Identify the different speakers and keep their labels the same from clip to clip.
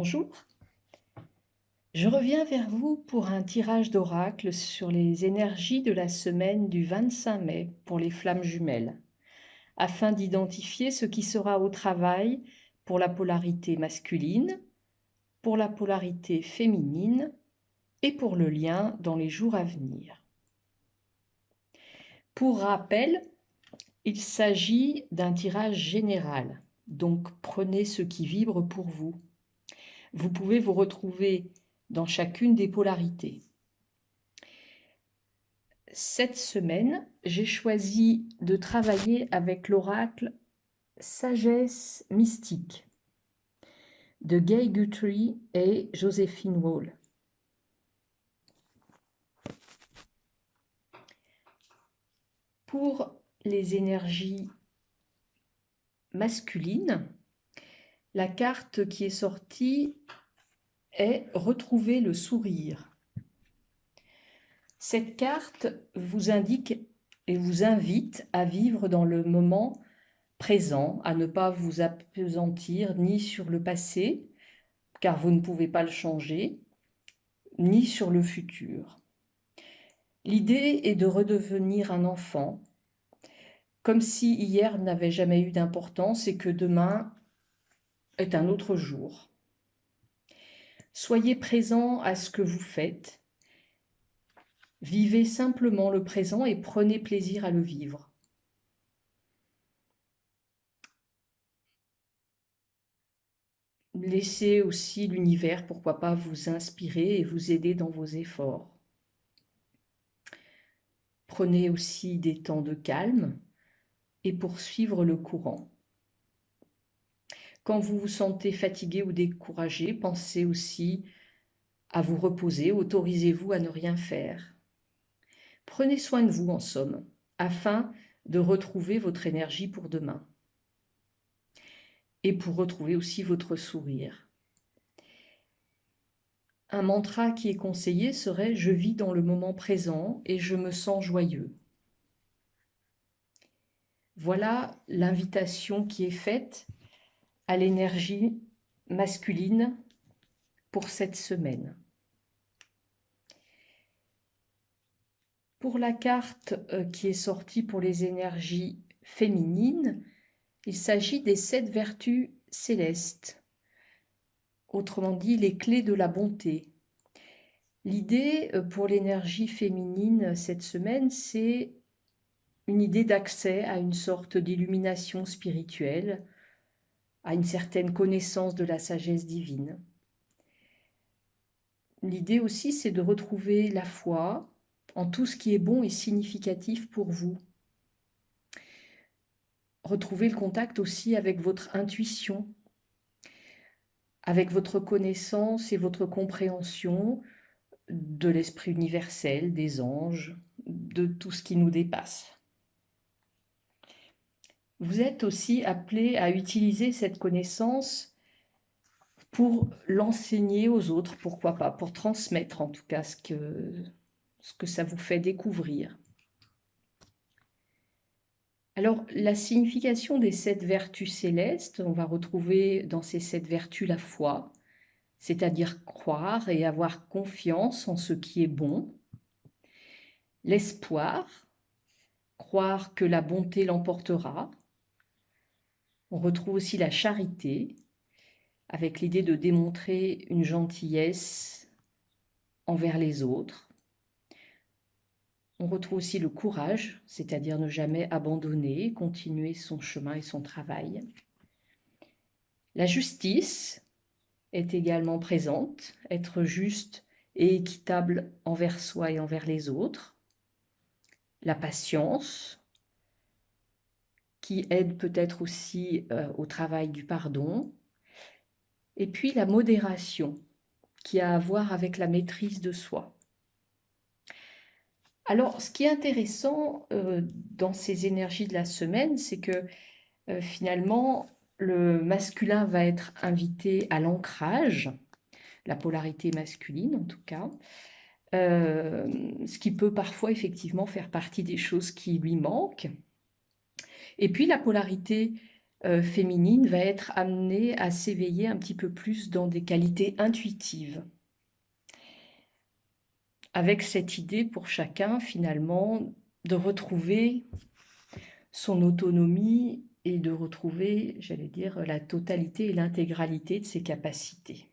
Speaker 1: Bonjour, je reviens vers vous pour un tirage d'oracle sur les énergies de la semaine du 25 mai pour les flammes jumelles, afin d'identifier ce qui sera au travail pour la polarité masculine, pour la polarité féminine et pour le lien dans les jours à venir. Pour rappel, il s'agit d'un tirage général, donc prenez ce qui vibre pour vous. Vous pouvez vous retrouver dans chacune des polarités. Cette semaine, j'ai choisi de travailler avec l'oracle Sagesse mystique de Gay Guthrie et Joséphine Wall. Pour les énergies masculines, la carte qui est sortie est Retrouver le sourire. Cette carte vous indique et vous invite à vivre dans le moment présent, à ne pas vous appesantir ni sur le passé, car vous ne pouvez pas le changer, ni sur le futur. L'idée est de redevenir un enfant, comme si hier n'avait jamais eu d'importance et que demain est un autre jour. Soyez présent à ce que vous faites. Vivez simplement le présent et prenez plaisir à le vivre. Laissez aussi l'univers, pourquoi pas, vous inspirer et vous aider dans vos efforts. Prenez aussi des temps de calme et poursuivre le courant. Quand vous vous sentez fatigué ou découragé, pensez aussi à vous reposer, autorisez-vous à ne rien faire. Prenez soin de vous en somme, afin de retrouver votre énergie pour demain et pour retrouver aussi votre sourire. Un mantra qui est conseillé serait « Je vis dans le moment présent et je me sens joyeux ». Voilà l'invitation qui est faite à l'énergie masculine pour cette semaine. Pour la carte qui est sortie pour les énergies féminines, il s'agit des 7 vertus célestes, autrement dit les clés de la bonté. L'idée pour l'énergie féminine cette semaine, c'est une idée d'accès à une sorte d'illumination spirituelle, à une certaine connaissance de la sagesse divine. L'idée aussi, c'est de retrouver la foi en tout ce qui est bon et significatif pour vous. Retrouvez le contact aussi avec votre intuition, avec votre connaissance et votre compréhension de l'esprit universel, des anges, de tout ce qui nous dépasse. Vous êtes aussi appelé à utiliser cette connaissance pour l'enseigner aux autres, pourquoi pas, pour transmettre en tout cas ce que ça vous fait découvrir. Alors, la signification des 7 vertus célestes, on va retrouver dans ces 7 vertus la foi, c'est-à-dire croire et avoir confiance en ce qui est bon. L'espoir, croire que la bonté l'emportera. On retrouve aussi la charité, avec l'idée de démontrer une gentillesse envers les autres. On retrouve aussi le courage, c'est-à-dire ne jamais abandonner, continuer son chemin et son travail. La justice est également présente, être juste et équitable envers soi et envers les autres. La patience, qui aide peut-être aussi au travail du pardon. Et puis la modération, qui a à voir avec la maîtrise de soi. Alors, ce qui est intéressant dans ces énergies de la semaine, c'est que finalement, le masculin va être invité à l'ancrage, la polarité masculine en tout cas, ce qui peut parfois effectivement faire partie des choses qui lui manquent. Et puis la polarité féminine va être amenée à s'éveiller un petit peu plus dans des qualités intuitives. Avec cette idée pour chacun, finalement, de retrouver son autonomie et de retrouver, j'allais dire, la totalité et l'intégralité de ses capacités.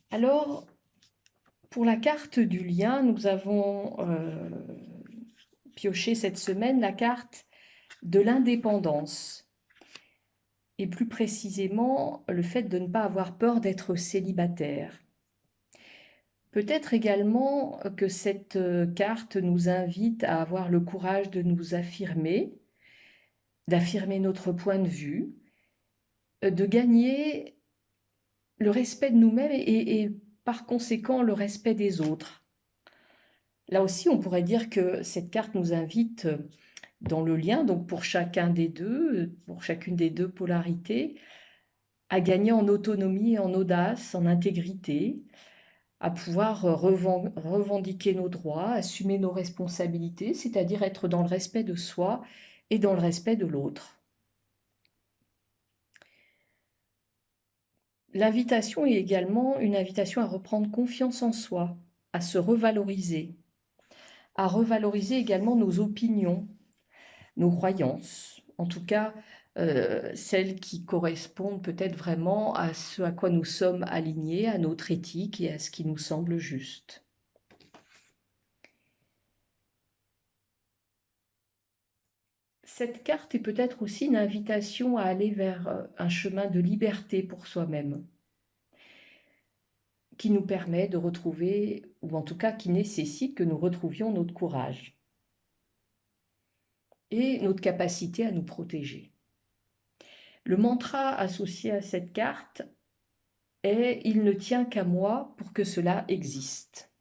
Speaker 1: Alors, pour la carte du lien, nous avons pioché cette semaine la carte de l'indépendance. Et plus précisément, le fait de ne pas avoir peur d'être célibataire. Peut-être également que cette carte nous invite à avoir le courage de nous affirmer, d'affirmer notre point de vue, de gagner le respect de nous-mêmes et par conséquent le respect des autres. Là aussi, on pourrait dire que cette carte nous invite dans le lien, donc pour chacun des deux, pour chacune des deux polarités, à gagner en autonomie, en audace, en intégrité, à pouvoir revendiquer nos droits, assumer nos responsabilités, c'est-à-dire être dans le respect de soi et dans le respect de l'autre. L'invitation est également une invitation à reprendre confiance en soi, à se revaloriser, à revaloriser également nos opinions, nos croyances, en tout cas celles qui correspondent peut-être vraiment à ce à quoi nous sommes alignés, à notre éthique et à ce qui nous semble juste. Cette carte est peut-être aussi une invitation à aller vers un chemin de liberté pour soi-même, qui nous permet de retrouver, ou en tout cas qui nécessite que nous retrouvions notre courage et notre capacité à nous protéger. Le mantra associé à cette carte est « Il ne tient qu'à moi pour que cela existe ».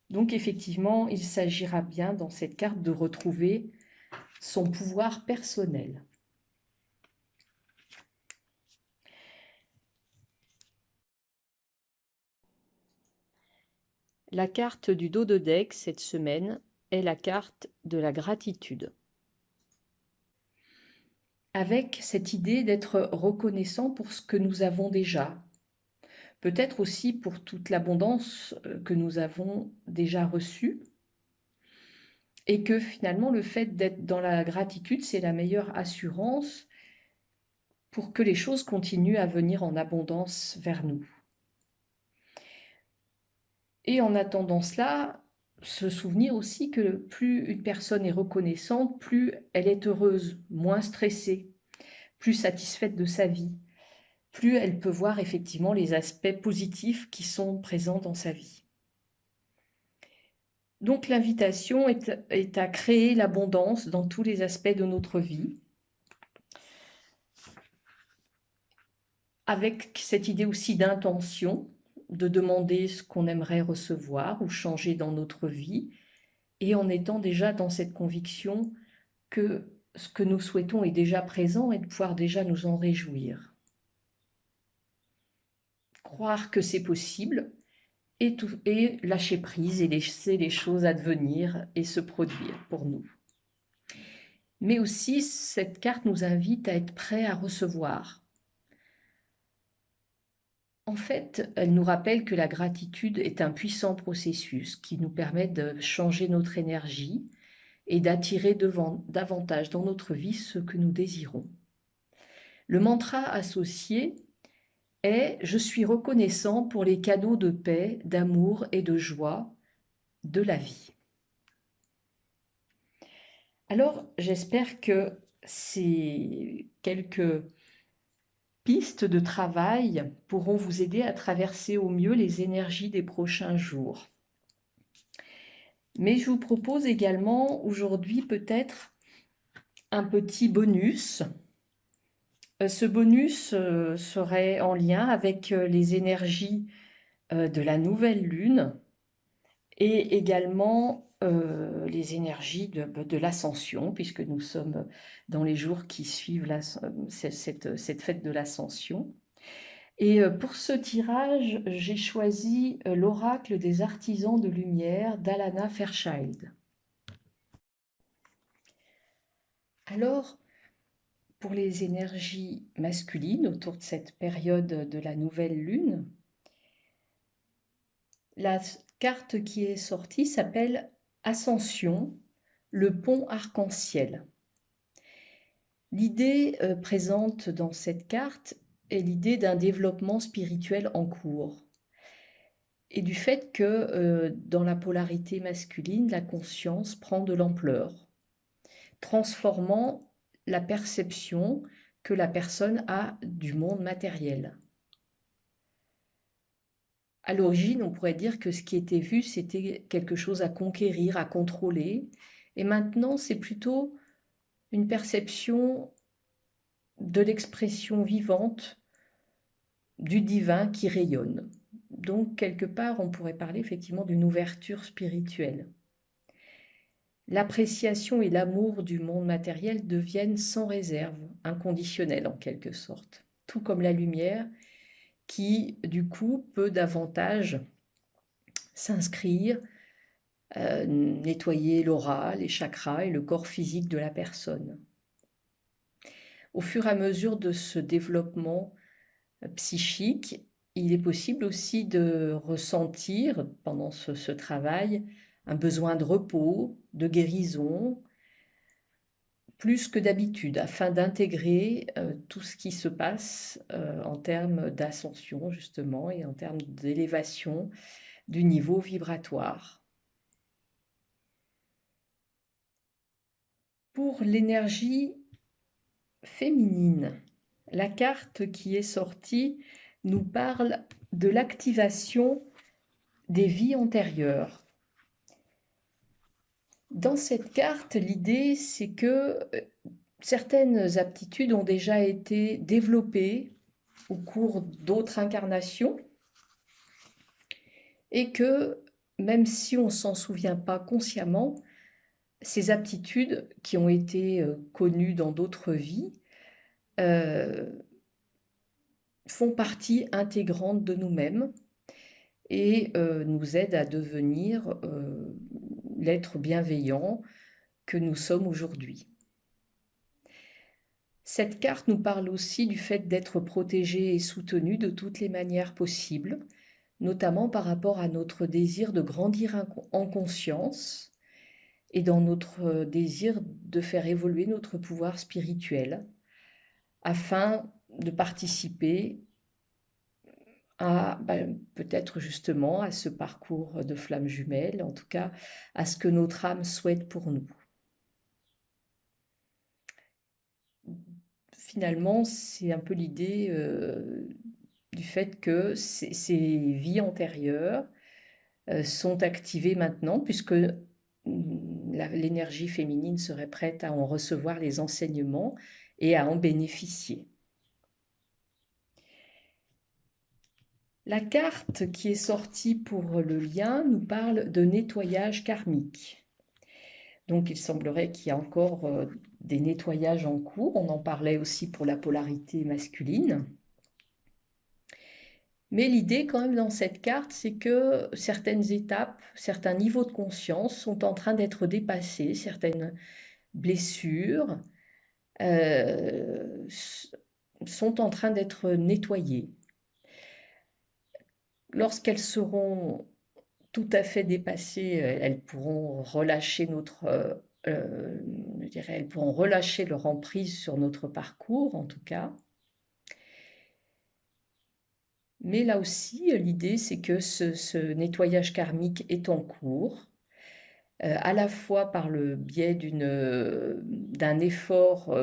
Speaker 1: Donc effectivement, il s'agira bien dans cette carte de retrouver son pouvoir personnel. La carte du dos de deck cette semaine est la carte de la gratitude. Avec cette idée d'être reconnaissant pour ce que nous avons déjà, peut-être aussi pour toute l'abondance que nous avons déjà reçue, et que finalement le fait d'être dans la gratitude, c'est la meilleure assurance pour que les choses continuent à venir en abondance vers nous. Et en attendant cela, se souvenir aussi que plus une personne est reconnaissante, plus elle est heureuse, moins stressée, plus satisfaite de sa vie, plus elle peut voir effectivement les aspects positifs qui sont présents dans sa vie. Donc l'invitation est à créer l'abondance dans tous les aspects de notre vie, avec cette idée aussi d'intention, de demander ce qu'on aimerait recevoir ou changer dans notre vie, et en étant déjà dans cette conviction que ce que nous souhaitons est déjà présent et de pouvoir déjà nous en réjouir. Croire que c'est possible et lâcher prise et laisser les choses advenir et se produire pour nous. Mais aussi, cette carte nous invite à être prêts à recevoir. En fait, elle nous rappelle que la gratitude est un puissant processus qui nous permet de changer notre énergie et d'attirer davantage dans notre vie ce que nous désirons. Le mantra associé est « Je suis reconnaissant pour les cadeaux de paix, d'amour et de joie de la vie ». Alors, j'espère que ces quelques pistes de travail pourront vous aider à traverser au mieux les énergies des prochains jours. Mais je vous propose également aujourd'hui peut-être un petit bonus. Ce bonus serait en lien avec les énergies de la nouvelle lune et également les énergies de l'ascension, puisque nous sommes dans les jours qui suivent cette fête de l'ascension. Et pour ce tirage, j'ai choisi l'oracle des artisans de lumière d'Alana Fairchild. Alors, pour les énergies masculines, autour de cette période de la nouvelle lune, la carte qui est sortie s'appelle Ascension, le pont arc-en-ciel. L'idée présente dans cette carte est l'idée d'un développement spirituel en cours et du fait que dans la polarité masculine, la conscience prend de l'ampleur, transformant la perception que la personne a du monde matériel. À l'origine, on pourrait dire que ce qui était vu, c'était quelque chose à conquérir, à contrôler, et maintenant, c'est plutôt une perception de l'expression vivante du divin qui rayonne. Donc, quelque part, on pourrait parler effectivement d'une ouverture spirituelle. L'appréciation et l'amour du monde matériel deviennent sans réserve, inconditionnels en quelque sorte, tout comme la lumière qui, du coup, peut davantage s'inscrire, nettoyer l'aura, les chakras et le corps physique de la personne. Au fur et à mesure de ce développement psychique, il est possible aussi de ressentir pendant ce travail un besoin de repos, de guérison, plus que d'habitude, afin d'intégrer tout ce qui se passe en termes d'ascension justement et en termes d'élévation du niveau vibratoire. Pour l'énergie féminine, la carte qui est sortie nous parle de l'activation des vies antérieures. Dans cette carte, l'idée, c'est que certaines aptitudes ont déjà été développées au cours d'autres incarnations et que, même si on ne s'en souvient pas consciemment, ces aptitudes qui ont été connues dans d'autres vies font partie intégrante de nous-mêmes et nous aident à devenir l'être bienveillant que nous sommes aujourd'hui. Cette carte nous parle aussi du fait d'être protégé et soutenu de toutes les manières possibles, notamment par rapport à notre désir de grandir en conscience et dans notre désir de faire évoluer notre pouvoir spirituel, afin de participer à peut-être justement à ce parcours de flammes jumelles, en tout cas à ce que notre âme souhaite pour nous. Finalement, c'est un peu l'idée du fait que ces vies antérieures sont activées maintenant, puisque l'énergie féminine serait prête à en recevoir les enseignements et à en bénéficier. La carte qui est sortie pour le lien nous parle de nettoyage karmique. Donc il semblerait qu'il y a encore des nettoyages en cours. On en parlait aussi pour la polarité masculine. Mais l'idée quand même dans cette carte, c'est que certaines étapes, certains niveaux de conscience sont en train d'être dépassés, certaines blessures sont en train d'être nettoyées. Lorsqu'elles seront tout à fait dépassées, elles pourront relâcher elles pourront relâcher leur emprise sur notre parcours, en tout cas. Mais là aussi, l'idée, c'est que ce nettoyage karmique est en cours, à la fois par le biais d'un effort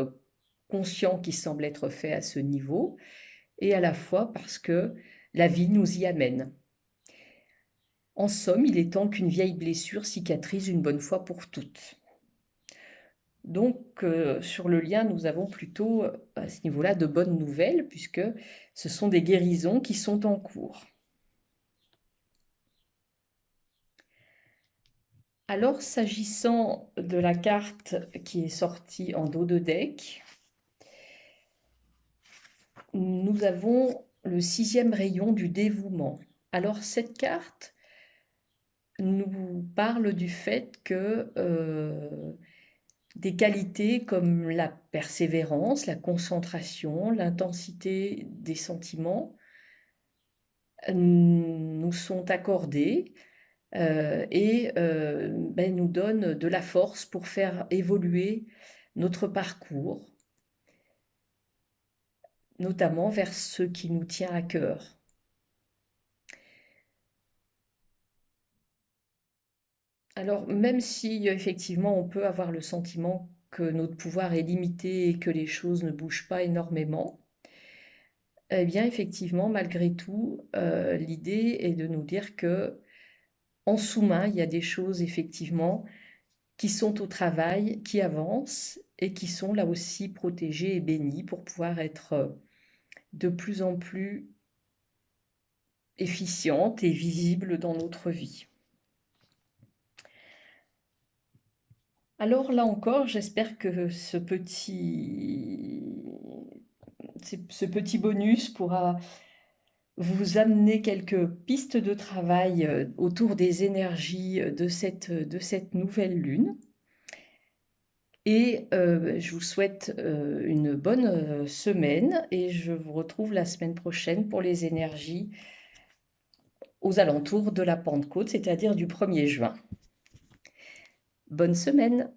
Speaker 1: conscient qui semble être fait à ce niveau, et à la fois parce que la vie nous y amène. En somme, il est temps qu'une vieille blessure cicatrise une bonne fois pour toutes. Donc, sur le lien, nous avons plutôt, à ce niveau-là, de bonnes nouvelles, puisque ce sont des guérisons qui sont en cours. Alors, s'agissant de la carte qui est sortie en dos de deck, nous avons le 6e rayon du dévouement. Alors, cette carte nous parle du fait que des qualités comme la persévérance, la concentration, l'intensité des sentiments nous sont accordées et nous donnent de la force pour faire évoluer notre parcours, notamment vers ce qui nous tient à cœur. Alors, même si effectivement on peut avoir le sentiment que notre pouvoir est limité et que les choses ne bougent pas énormément, eh bien effectivement, malgré tout, l'idée est de nous dire que en sous-main, il y a des choses effectivement qui sont au travail, qui avancent et qui sont là aussi protégées et bénies pour pouvoir être de plus en plus efficientes et visibles dans notre vie. Alors là encore, j'espère que ce petit bonus pourra vous amener quelques pistes de travail autour des énergies de cette nouvelle lune. Et je vous souhaite une bonne semaine et je vous retrouve la semaine prochaine pour les énergies aux alentours de la Pentecôte, c'est-à-dire du 1er juin. Bonne semaine!